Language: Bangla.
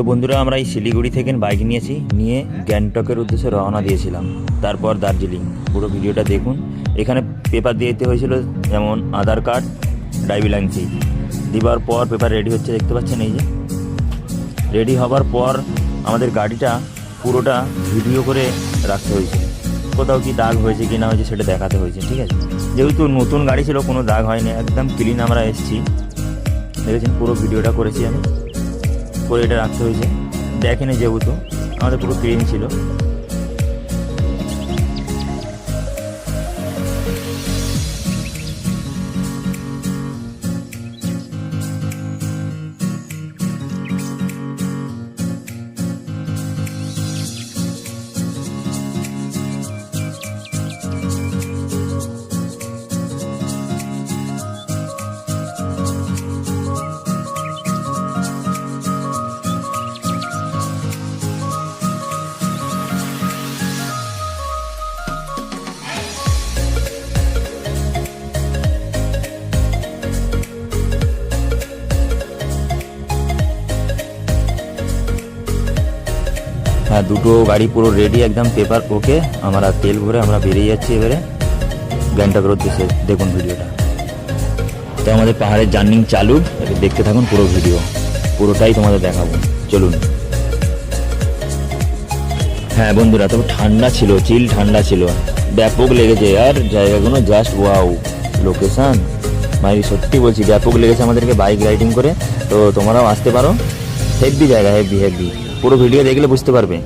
তো বন্ধুরা, আমরা এই শিলিগুড়ি থেকে বাইক নিয়ে গ্যাংটকের উদ্দেশ্যে রওনা দিয়েছিলাম, তারপর দার্জিলিং। পুরো ভিডিওটা দেখুন। এখানে পেপার দিয়ে দিতে হয়েছিল, যেমন আধার কার্ড, ড্রাইভিং লাইসেন্স। দেওয়ার পর পেপার রেডি হচ্ছে, দেখতে পাচ্ছেন এই যে। রেডি হবার পর আমাদের গাড়িটা পুরোটা ভিডিও করে রাখতে হয়েছে, কোথাও কি দাগ হয়েছে কি না হয়েছে সেটা দেখাতে হয়েছে, ঠিক আছে। যেহেতু নতুন গাড়ি ছিল, কোনো দাগ হয়নি, একদম ক্লিন আমরা এসেছি। দেখেছেন, পুরো ভিডিওটা করেছি আমি, করে এটা রাখতে হয়েছে। দেখেনি যেহেতু আমাদের পুরো ক্লিন ছিল। হ্যাঁ, দুটো গাড়ি পুরো রেডি, একদম পেপার ওকে। আমরা তেল ভরে আমরা বেরিয়ে যাচ্ছি এবারে গ্যাংটকের উদ্দেশ্যে। দেখুন ভিডিওটা। তো আমাদের পাহাড়ের জার্নি চালু, এবার দেখতে থাকুন পুরো ভিডিও, পুরোটাই তোমাদের দেখাবো। চলুন। হ্যাঁ বন্ধুরা, তবে ঠান্ডা ছিল, চিল ঠান্ডা ছিল, ব্যাপক লেগেছে। আর জায়গাগুলো জাস্ট ওয়াও, লোকেশান মানে সত্যি বলছি ব্যাপক লেগেছে আমাদেরকে বাইক রাইডিং করে। তো তোমরাও আসতে পারো, হেভি জায়গা, হেভি। পুরো ভিডিও দেখলে বুঝতে পারবে।